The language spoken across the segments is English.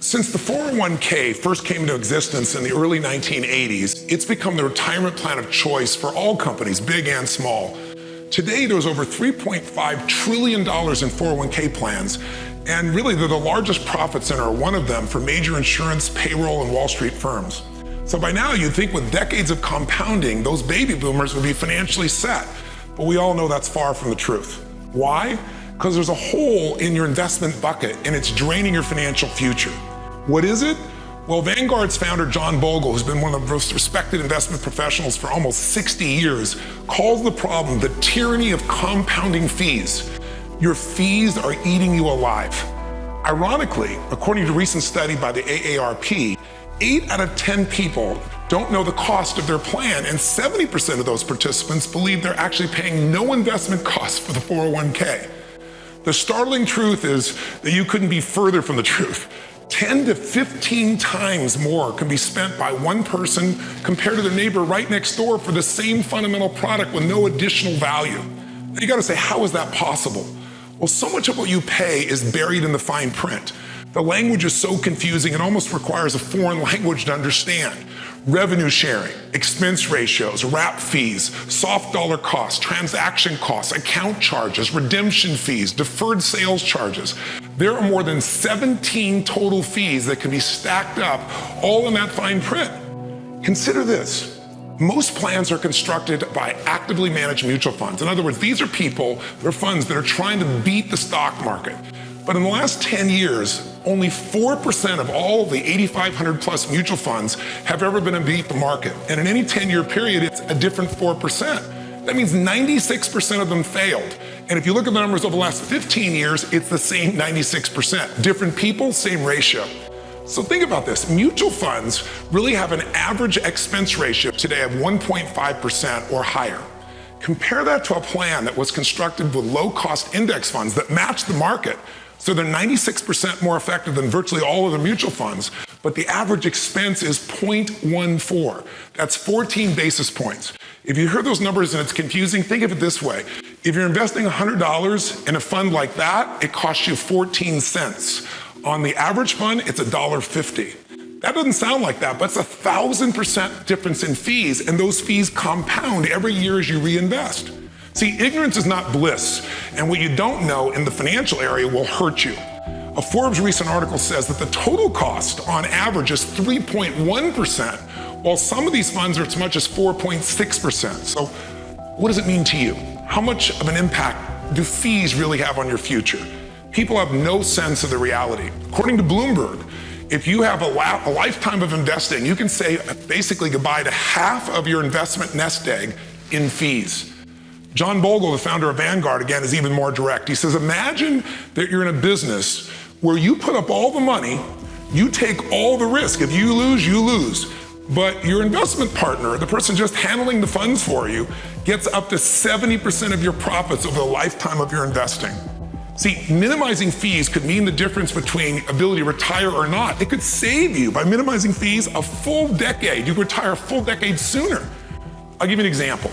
Since the 401k first came into existence in the early 1980s, it's become the retirement plan of choice for all companies, big and small. Today, there's over $3.5 trillion in 401k plans, and really they're the largest profit center, one of them, for major insurance, payroll, and Wall Street firms. So by now, you'd think with decades of compounding, those baby boomers would be financially set. But we all know that's far from the truth. Why? Because there's a hole in your investment bucket and it's draining your financial future. What is it? Well, Vanguard's founder, John Bogle, who's been one of the most respected investment professionals for almost 60 years, calls the problem the tyranny of compounding fees. Your fees are eating you alive. Ironically, according to a recent study by the AARP, 8 out of 10 people don't know the cost of their plan, and 70% of those participants believe they're actually paying no investment costs for the 401k. The startling truth is that you couldn't be further from the truth. 10 to 15 times more can be spent by one person compared to their neighbor right next door for the same fundamental product with no additional value. Now you gotta say, how is that possible? Well, so much of what you pay is buried in the fine print. The language is so confusing, it almost requires a foreign language to understand. Revenue sharing, expense ratios, wrap fees, soft dollar costs, transaction costs, account charges, redemption fees, deferred sales charges. There are more than 17 total fees that can be stacked up, all in that fine print. Consider this. Most plans are constructed by actively managed mutual funds. In other words, these are people, they're funds that are trying to beat the stock market. But in the last 10 years, only 4% of all the 8,500 plus mutual funds have ever been able to beat the market. And in any 10-year period, it's a different 4%. That means 96% of them failed. And if you look at the numbers over the last 15 years, it's the same 96%. Different people, same ratio. So think about this. Mutual funds really have an average expense ratio today of 1.5% or higher. Compare that to a plan that was constructed with low-cost index funds that match the market. So they're 96% more effective than virtually all of the mutual funds, but the average expense is 0.14. That's 14 basis points. If you hear those numbers and it's confusing, think of it this way. If you're investing $100 in a fund like that, it costs you 14 cents. On the average fund, it's $1.50. That doesn't sound like that, but it's 1,000% difference in fees, and those fees compound every year as you reinvest. See, ignorance is not bliss, and what you don't know in the financial area will hurt you. A Forbes recent article says that the total cost on average is 3.1%, while some of these funds are as much as 4.6%. So what does it mean to you? How much of an impact do fees really have on your future? People have no sense of the reality. According to Bloomberg, if you have a lifetime of investing, you can say basically goodbye to half of your investment nest egg in fees. John Bogle, the founder of Vanguard, again, is even more direct. He says, imagine that you're in a business where you put up all the money, you take all the risk. If you lose, you lose. But your investment partner, the person just handling the funds for you, gets up to 70% of your profits over the lifetime of your investing. See, minimizing fees could mean the difference between ability to retire or not. It could save you, by minimizing fees, a full decade. You could retire a full decade sooner. I'll give you an example.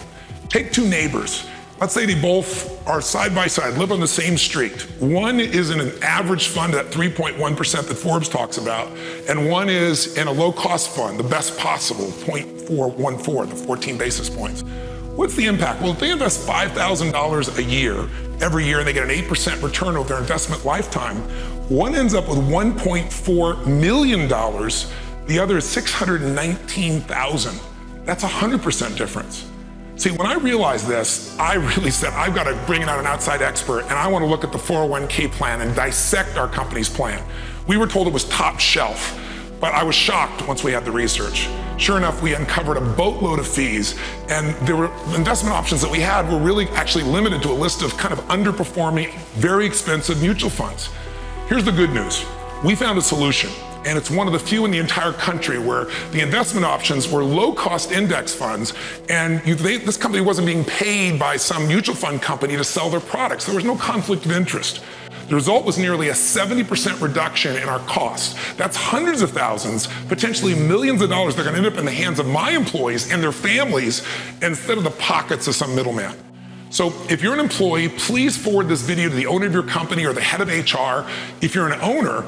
Take two neighbors. Let's say they both are side by side, live on the same street. One is in an average fund at 3.1% that Forbes talks about, and one is in a low-cost fund, the best possible, 0.414, the 14 basis points. What's the impact? Well, if they invest $5,000 a year, every year, and they get an 8% return over their investment lifetime, one ends up with $1.4 million, the other is $619,000. That's a 100% difference. See, when I realized this, I really said, I've got to bring out an outside expert, and I want to look at the 401k plan and dissect our company's plan. We were told it was top shelf, but I was shocked once we had the research. Sure enough, we uncovered a boatload of fees, and there were investment options that we had were really actually limited to a list of kind of underperforming, very expensive mutual funds. Here's the good news. We found a solution, and it's one of the few in the entire country where the investment options were low-cost index funds, and this company wasn't being paid by some mutual fund company to sell their products. There was no conflict of interest. The result was nearly a 70% reduction in our costs. That's hundreds of thousands, potentially millions of dollars that are going to end up in the hands of my employees and their families instead of the pockets of some middleman. So if you're an employee, please forward this video to the owner of your company or the head of HR. If you're an owner,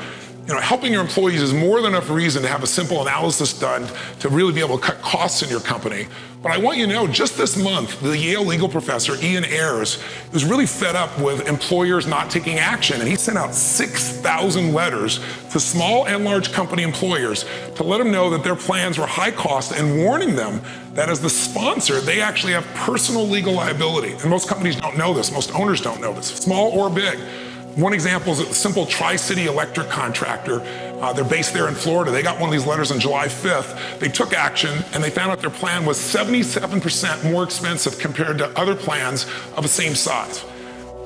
Helping your employees is more than enough reason to have a simple analysis done to really be able to cut costs in your company. But I want you to know, just this month, the Yale legal professor, Ian Ayres, was really fed up with employers not taking action, and he sent out 6,000 letters to small and large company employers to let them know that their plans were high cost and warning them that as the sponsor, they actually have personal legal liability. And most companies don't know this, most owners don't know this, small or big. One example is a simple Tri-City electric contractor. They're based there in Florida. They got one of these letters on July 5th. They took action and they found out their plan was 77% more expensive compared to other plans of the same size.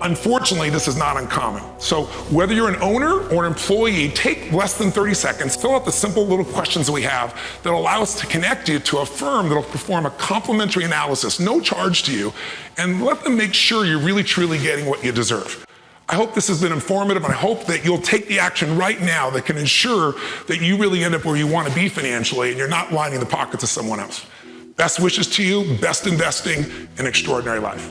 Unfortunately, this is not uncommon. So whether you're an owner or an employee, take less than 30 seconds, fill out the simple little questions that we have that allow us to connect you to a firm that'll perform a complimentary analysis, no charge to you, and let them make sure you're really truly getting what you deserve. I hope this has been informative, and I hope that you'll take the action right now that can ensure that you really end up where you want to be financially and you're not lining the pockets of someone else. Best wishes to you, best investing, and extraordinary life.